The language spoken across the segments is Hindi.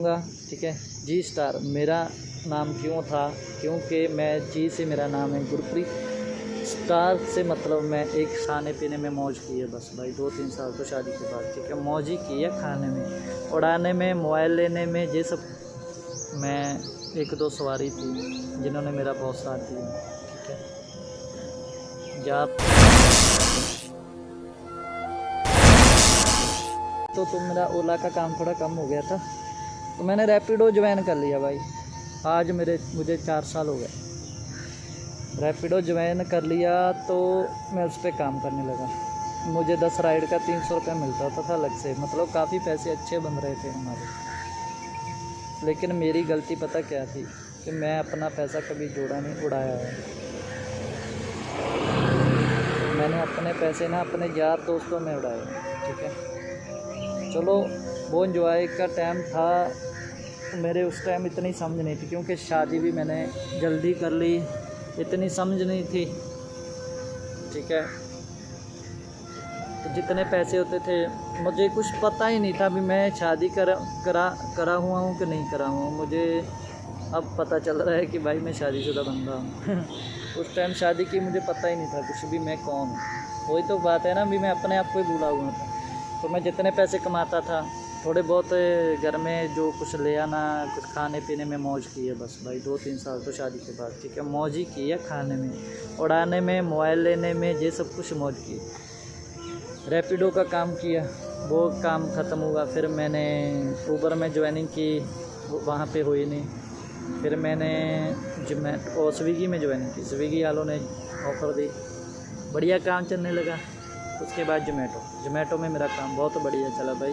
ठीक है। जी स्टार मेरा नाम क्यों था, क्योंकि मैं जी से मेरा नाम है गुरप्रीत, स्टार से मतलब मैं एक खाने पीने में मौज की है बस भाई। 2-3 साल तो शादी के बाद, ठीक है, मौज ही की है, खाने में, उड़ाने में, मोबाइल लेने में, ये सब। मैं 1-2 सवारी थी जिन्होंने मेरा बहुत साथ दिया, ठीक है। यार तो मेरा ओला का काम थोड़ा कम हो गया था, तो मैंने रैपिडो ज्वाइन कर लिया भाई। आज मुझे 4 साल हो गए। रैपिडो ज्वाइन कर लिया तो मैं उस पर काम करने लगा। मुझे 10 राइड का 300 रुपये मिलता था अलग से, मतलब काफ़ी पैसे अच्छे बन रहे थे हमारे। लेकिन मेरी गलती पता क्या थी कि मैं अपना पैसा कभी जोड़ा नहीं, उड़ाया है। मैंने अपने पैसे ना अपने यार दोस्तों में उड़ाए, ठीक है। चलो वो इंजॉय का टाइम था, मेरे उस टाइम इतनी समझ नहीं थी, क्योंकि शादी भी मैंने जल्दी कर ली, इतनी समझ नहीं थी, ठीक है। तो जितने पैसे होते थे मुझे कुछ पता ही नहीं था भी मैं शादी करा हुआ हूँ कि नहीं करा हुआ हूँ। मुझे अब पता चल रहा है कि भाई मैं शादीशुदा बंदा हूँ। उस टाइम शादी की मुझे पता ही नहीं था कुछ भी, मैं कौन हूँ। वही तो बात है ना, भी मैं अपने आप को ही भूला हुआ था। तो मैं जितने पैसे कमाता था, थोड़े बहुत घर में जो कुछ ले आना, कुछ खाने पीने में मौज की है बस भाई। 2-3 साल तो शादी के बाद, ठीक है, मौज ही की है, खाने में, उड़ाने में, मोबाइल लेने में, ये सब कुछ मौज की। रैपिडो का काम किया, वो काम ख़त्म हुआ, फिर मैंने ऊबर में ज्वाइनिंग की, वहाँ पे हुई नहीं। फिर मैंने जोमेटो स्विगी में ज्वाइनिंग की, स्विगी वालों ने ऑफ़र दी, बढ़िया काम चलने लगा। उसके बाद जोमेटो में मेरा काम बहुत बढ़िया चला भाई।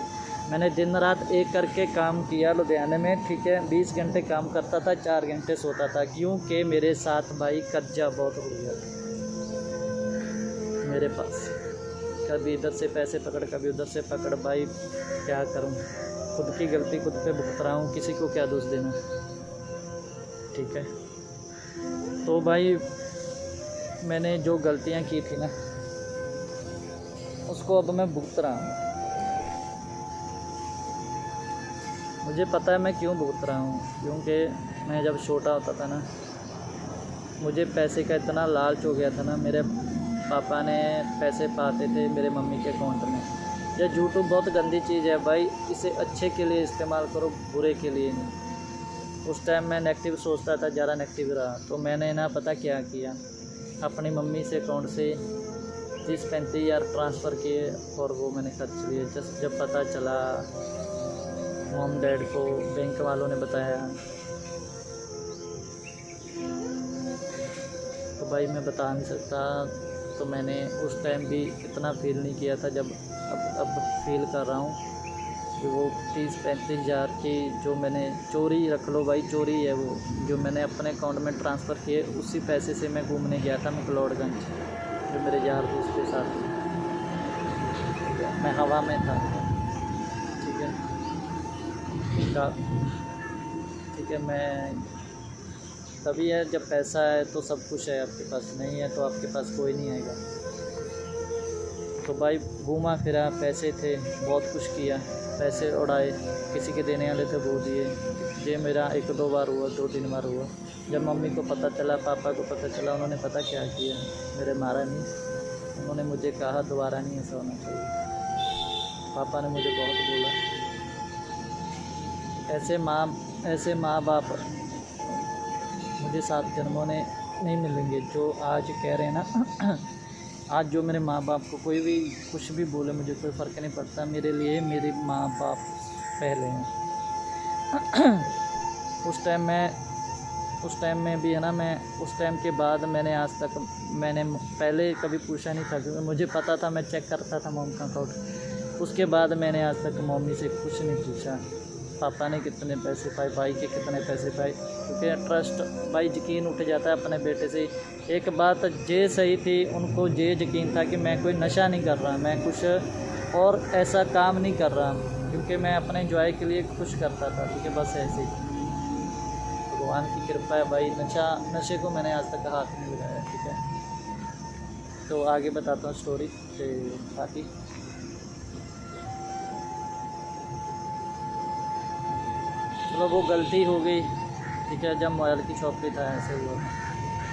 मैंने दिन रात एक करके काम किया लुधियाने में, ठीक है। 20 घंटे काम करता था, 4 घंटे सोता था, क्योंकि मेरे साथ भाई कर्जा बहुत हो गया मेरे पास। कभी इधर से पैसे पकड़, कभी उधर से पकड़, भाई क्या करूं। खुद की गलती खुद पे भुगत रहा हूं, किसी को क्या दोष देना, ठीक है। तो भाई मैंने जो गलतियां की थी ना, उसको अब मैं भुगत रहा हूँ। मुझे पता है मैं क्यों भुगत रहा हूँ, क्योंकि मैं जब छोटा होता था ना, मुझे पैसे का इतना लालच हो गया था ना। मेरे पापा ने पैसे पाते थे मेरे मम्मी के अकाउंट में। यह यूट्यूब बहुत गंदी चीज़ है भाई, इसे अच्छे के लिए इस्तेमाल करो, बुरे के लिए नहीं। उस टाइम मैं नेगेटिव सोचता था, ज़्यादा नेगेटिव रहा, तो मैंने ना पता क्या किया, अपनी मम्मी से अकाउंट से 30-35 हज़ार ट्रांसफ़र किए और वो मैंने खर्च लिए। जब पता चला मॉम डैड को, बैंक वालों ने बताया, तो भाई मैं बता नहीं सकता। तो मैंने उस टाइम भी इतना फील नहीं किया था, जब अब फील कर रहा हूँ कि वो 30-35 हज़ार की जो मैंने चोरी, रख लो भाई, चोरी है वो, जो मैंने अपने अकाउंट में ट्रांसफ़र किए। उसी पैसे से मैं घूमने गया था मैक्लोडगंज, जो मेरे यार दोस्त के साथ, मैं हवा में था, ठीक है। ठीक है, मैं तभी है जब पैसा है तो सब कुछ है, आपके पास नहीं है तो आपके पास कोई नहीं आएगा। तो भाई घूमा फिरा, पैसे थे, बहुत कुछ किया, पैसे उड़ाए, किसी के देने वाले थे वो दिए। ये मेरा 1-2 बार हुआ, 2-3 बार हुआ। जब मम्मी को पता चला, पापा को पता चला, उन्होंने पता क्या किया, मेरे मारा नहीं, उन्होंने मुझे कहा दोबारा नहीं ऐसा होना चाहिए। पापा ने मुझे बहुत बोला, ऐसे माँ बाप मुझे 7 जन्मों में नहीं मिलेंगे जो आज कह रहे हैं ना। आज जो मेरे माँ बाप को कोई भी कुछ भी बोले, मुझे कोई फ़र्क नहीं पड़ता, मेरे लिए मेरे माँ बाप पहले हैं। उस टाइम में भी है ना, मैं उस टाइम के बाद मैंने आज तक, मैंने पहले कभी पूछा नहीं था, क्योंकि मुझे पता था, मैं चेक करता था मॉम का अकाउंट। उसके बाद मैंने आज तक मम्मी से कुछ नहीं पूछा, पापा ने कितने पैसे पाए, भाई के कितने पैसे पाए, क्योंकि ट्रस्ट भाई, यकीन उठ जाता है अपने बेटे से। एक बात ये सही थी, उनको ये यकीन था कि मैं कोई नशा नहीं कर रहा, मैं कुछ और ऐसा काम नहीं कर रहा, क्योंकि मैं अपने एंजॉय के लिए कुछ करता था, ठीक है, बस ऐसे ही। भगवान की कृपा है भाई, नशे को मैंने आज तक हाथ नहीं लगाया, ठीक है। तो आगे बताता हूँ स्टोरी बाकी। चलो वो गलती हो गई, ठीक है, जब मोबाइल की शॉप पे था ऐसे हुआ,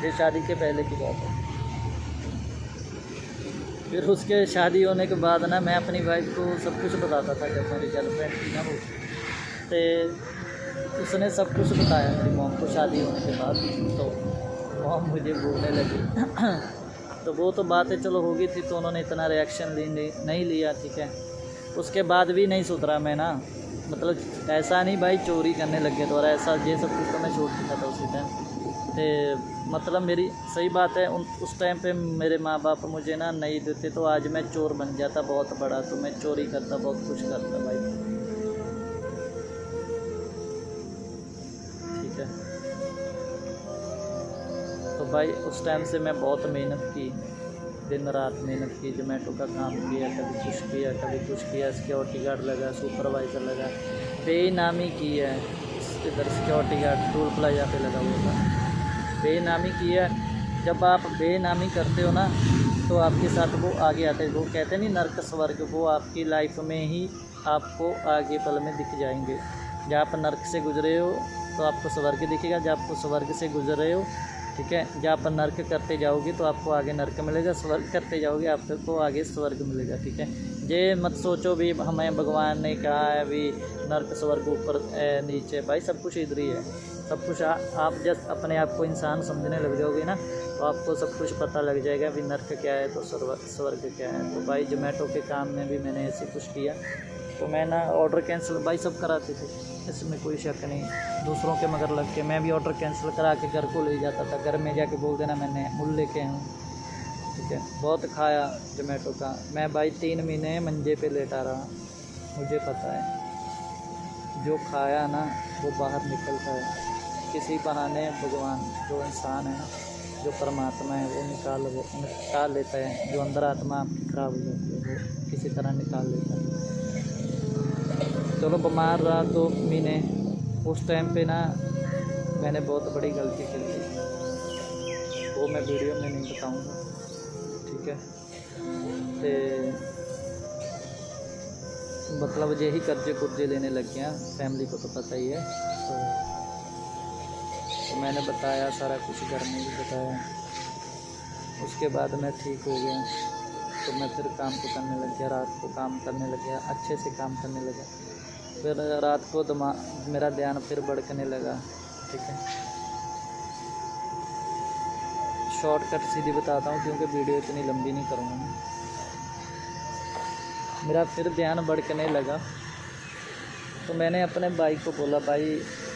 ये शादी के पहले की बात है। फिर उसके शादी होने के बाद ना मैं अपनी वाइफ को सब कुछ बताता था, जब मेरी गर्लफ्रेंड थी ना वो, तो उसने सब कुछ बताया मेरी मॉम को शादी होने के बाद। तो मॉम मुझे बोलने लगी तो वो तो बातें चलो हो गई थी, तो उन्होंने इतना रिएक्शन नहीं लिया, ठीक है। उसके बाद भी नहीं सुधरा मैं ना, मतलब ऐसा नहीं भाई चोरी करने लग गए तो, और ऐसा ये सब कुछ तो मैं छोड़ चुका था उसी टाइम। मतलब मेरी सही बात है, उस टाइम पे मेरे माँ बाप मुझे ना नहीं देते, तो आज मैं चोर बन जाता बहुत बड़ा, तो मैं चोरी करता, बहुत कुछ करता भाई, ठीक है। तो भाई उस टाइम से मैं बहुत मेहनत की, दिन रात मेहनत की, जोमेटो का काम किया, कभी कुछ किया कभी कुछ किया, सिक्योरिटी गार्ड लगा, सुपरवाइज़र लगा, बेनामी की है, इधर सिक्योरिटी गार्ड टोल प्लाजा पे लगा हुआ था, बेनामी किया। जब आप बेनामी करते हो ना, तो आपके साथ वो आगे आते हैं, वो कहते नहीं नर्क स्वर्ग, वो आपकी लाइफ में ही आपको आगे पल में दिख जाएंगे। जब आप नर्क से गुजरे हो तो आपको स्वर्ग दिखेगा, जब आपको स्वर्ग से गुजर रहे हो, ठीक है, जब आप नर्क करते जाओगे तो आपको आगे नर्क मिलेगा, स्वर्ग करते जाओगे आपको आगे स्वर्ग मिलेगा, ठीक है। ये मत सोचो भी हमें भगवान ने कहा है भी नर्क स्वर्ग ऊपर नीचे, भाई सब कुछ इधर ही है, सब कुछ आप जस्ट अपने आप को इंसान समझने लग जाओगे ना, तो आपको सब कुछ पता लग जाएगा भी नर्क क्या है तो स्वर्ग क्या है। तो भाई जोमेटो के काम में भी मैंने ऐसे कुछ किया, तो मैं ना ऑर्डर कैंसिल भाई सब कराते थे, इसमें कोई शक नहीं, दूसरों के मगर लग के मैं भी ऑर्डर कैंसिल करा के घर को ले जाता था, घर में जाके बोल देना मैंने मूल लेके हूँ, ठीक है। बहुत खाया जोमेटो का मैं भाई, 3 महीने मंजे पे लेटा रहा, मुझे पता है जो खाया ना वो बाहर निकलता है किसी बहाने, भगवान जो इंसान है ना, जो परमात्मा है वो निकाल लेता है, जो अंदर आत्मा आपकी खराब हो जाती है वो किसी तरह निकाल लेता है। चलो बीमार रहा 2 महीने, उस टाइम पे ना मैंने बहुत बड़ी गलती की थी, वो मैं वीडियो में नहीं बताऊंगा, ठीक है। तो मतलब यही कर्जे कुर्जे लेने लग गया, फैमिली को तो पता ही है, तो मैंने बताया सारा कुछ, घर में भी बताया। उसके बाद मैं ठीक हो गया, तो मैं फिर काम को करने लग गया, रात को काम करने लग गया, अच्छे से काम करने लगा। फिर रात को मेरा ध्यान फिर भड़कने लगा, ठीक है। शॉर्टकट सीधी बताता हूँ क्योंकि वीडियो इतनी लंबी नहीं करूँगा मैं। मेरा फिर ध्यान भड़कने लगा, तो मैंने अपने भाई को बोला, भाई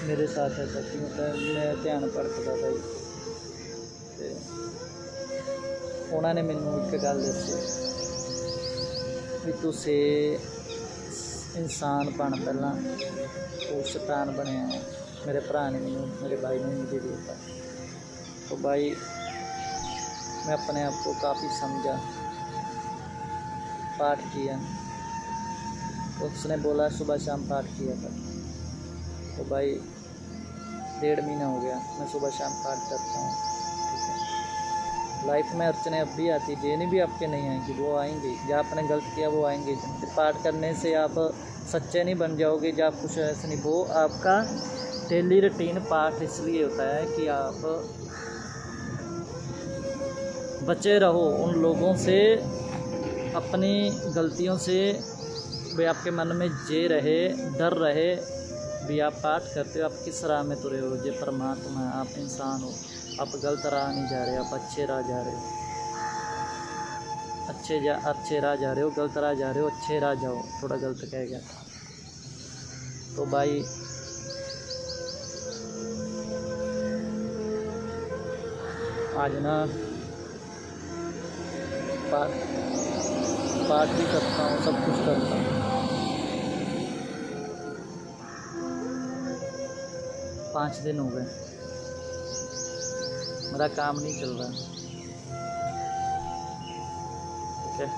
मेरे साथ ऐसा क्यों होता है, मैं ध्यान भड़कदा भाई। तो उन्होंने मैनू एक गल दसी भी तुसे इंसान बन, पहला तो शैतान बनया है। मेरे भरा ने मैनू, मेरे भाई ने मुझे दिया। तो भाई मैं अपने आप को काफ़ी समझा, पाठ किया, तो उसने बोला सुबह शाम पाठ किया था। तो भाई 1.5 महीना हो गया मैं सुबह शाम पाठ करता हूँ, ठीक है। लाइफ में अड़चने अब भी आती, ये नहीं भी आपके नहीं आएंगी, वो आएंगी, जब आपने गलत किया वो आएंगे। पाठ करने से आप सच्चे नहीं बन जाओगे, जब आप कुछ ऐसे नहीं, वो आपका डेली रूटीन पाठ इसलिए होता है कि आप बचे रहो उन लोगों से, अपनी गलतियों से, भी आपके मन में जे रहे, डर रहे भी आप पाठ करते हो, आप किस राह में तुरे हो, ये परमात्मा है, आप इंसान हो, आप गलत राह नहीं जा रहे, आप अच्छे राह जा रहे हो, अच्छे राह जा रहे हो, गलत राह जा रहे हो, अच्छे राह जाओ, थोड़ा गलत कह गया। तो भाई आज ना पाठ भी करता हूँ, सब कुछ करता हूँ। 5 दिन हो गए मेरा काम नहीं चल रहा, ठीक है।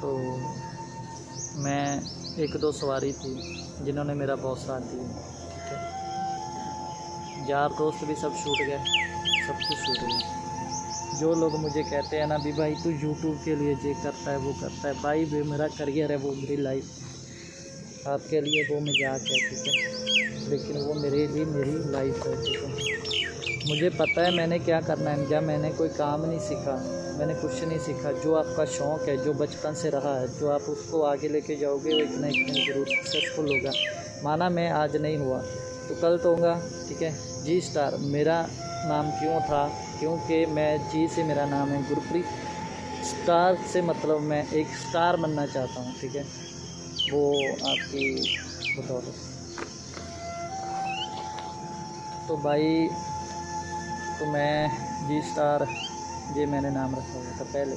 तो मैं 1-2 सवारी थी जिन्होंने मेरा बहुत साथ दिया, ठीक है। यार दोस्त भी सब छूट गए, सब कुछ छूट गया। जो लोग मुझे कहते हैं ना भी भाई तू यूट्यूब के लिए ये करता है वो करता है, भाई भी मेरा करियर है, वो मेरी लाइफ, आपके लिए वो मजाक है, ठीक है, लेकिन वो मेरे लिए मेरी लाइफ है, ठीक है। मुझे पता है मैंने क्या करना है। जब मैंने कोई काम नहीं सीखा, मैंने कुछ नहीं सीखा। जो आपका शौक़ है, जो बचपन से रहा है, जो आप उसको आगे लेके जाओगे, वो एक ना एक दिन ज़रूर सक्सेसफुल होगा। माना मैं आज नहीं हुआ तो कल तो होगा, ठीक है। जी स्टार मेरा नाम क्यों था? क्योंकि मैं जी से मेरा नाम है गुरप्रीत। स्टार से मतलब मैं एक स्टार बनना चाहता हूँ, ठीक है। वो आपकी बताओ तो भाई, तो मैं जी स्टार ये मैंने नाम रखा हुआ था पहले।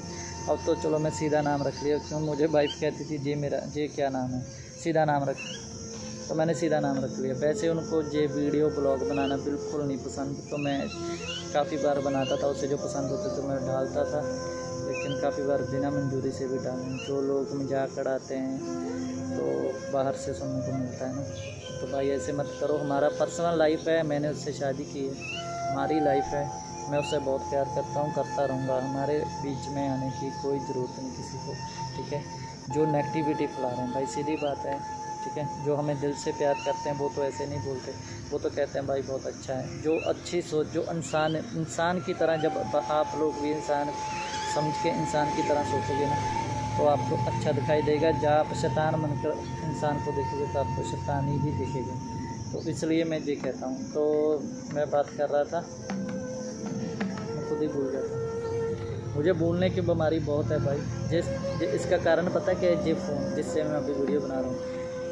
अब तो चलो मैं सीधा नाम रख लिया, क्यों मुझे वाइफ कहती थी जे मेरा जे क्या नाम है, सीधा नाम रख, तो मैंने सीधा नाम रख लिया। वैसे उनको जे वीडियो ब्लॉग बनाना बिल्कुल नहीं पसंद, तो मैं काफ़ी बार बनाता था, उसे जो पसंद होता तो मैं डालता था, लेकिन काफ़ी बार बिना मंजूरी से भी डालें। जो लोग मजाक उड़ाते हैं तो बाहर से सुनने को मिलता है ना। तो भाई ऐसे मत करो। हमारा पर्सनल लाइफ है, मैंने उससे शादी की है, हमारी लाइफ है, मैं उससे बहुत प्यार करता हूँ, करता रहूँगा। हमारे बीच में आने की कोई ज़रूरत नहीं किसी को, ठीक है। जो नेगेटिविटी फैला रहे हैं भाई, सीधी बात है, ठीक है। जो हमें दिल से प्यार करते हैं वो तो ऐसे नहीं बोलते, वो तो कहते हैं भाई बहुत अच्छा है। जो अच्छी सोच, जो इंसान की तरह, जब आप लोग भी इंसान समझ के इंसान की तरह सोचोगे ना, तो आपको अच्छा दिखाई देगा। जब आप शैतान बनकर इंसान को देखोगे तो आपको शैतानी ही दिखेगा। तो इसलिए मैं ये कहता हूँ। तो मैं बात कर रहा था, मैं खुद ही भूल गया था। मुझे भूलने की बीमारी बहुत है भाई। इसका कारण पता है क्या है? ये फ़ोन जिससे मैं अभी वीडियो बना रहा हूँ,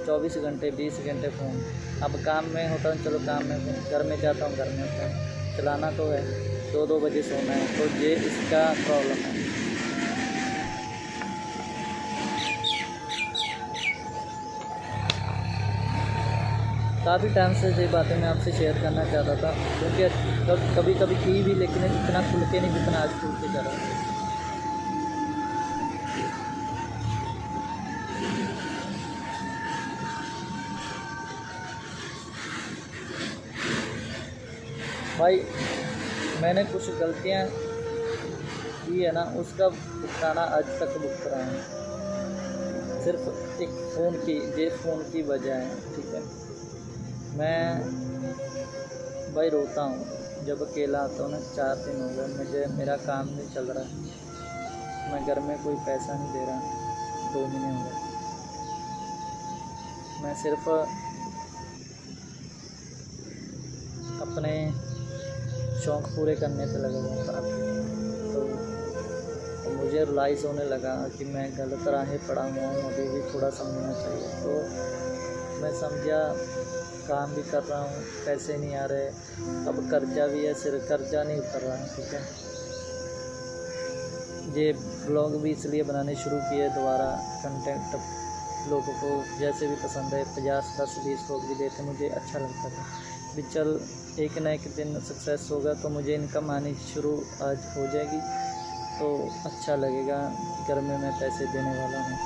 24 घंटे 20 घंटे फ़ोन। अब काम में होता हूँ, चलो काम में, घर में जाता हूँ, घर में होता है, चलाना तो है, 2-2 बजे सोना है, तो ये इसका प्रॉब्लम है। काफ़ी टाइम से ये बातें मैं आपसे शेयर करना चाहता था, क्योंकि कभी कभी की भी, लेकिन इतना खुल के नहीं जितना आज खुल के कर रहा है। भाई मैंने कुछ गलतियाँ की है ना, उसका भुगताना आज तक भुगत रहा हूँ, सिर्फ एक फ़ोन की वजह है, ठीक है। मैं भाई रोता हूँ जब अकेला आता हूँ ना। 4 दिन हो गए मेरा काम नहीं चल रहा, मैं घर में कोई पैसा नहीं दे रहा, 2 महीने हो गए। मैं सिर्फ अपने शौक़ पूरे करने पे लगा हुआ था। तो मुझे रियलाइज़ होने लगा कि मैं गलत राहें पड़ा हुआ हूँ, अभी भी थोड़ा समझना चाहिए। तो मैं समझा, काम भी कर रहा हूँ, पैसे नहीं आ रहे, अब कर्जा भी है, सिर्फ कर्जा नहीं उतर रहा है, ठीक है। ये ब्लॉग भी इसलिए बनाने शुरू किए दोबारा, कंटेंट लोगों को जैसे भी पसंद है, 50, 10, 20 लोग भी देते, मुझे अच्छा लगता था। भी चल एक ना एक दिन सक्सेस होगा तो मुझे इनकम आनी शुरू आज हो जाएगी, तो अच्छा लगेगा, घर में मैं पैसे देने वाला हूँ।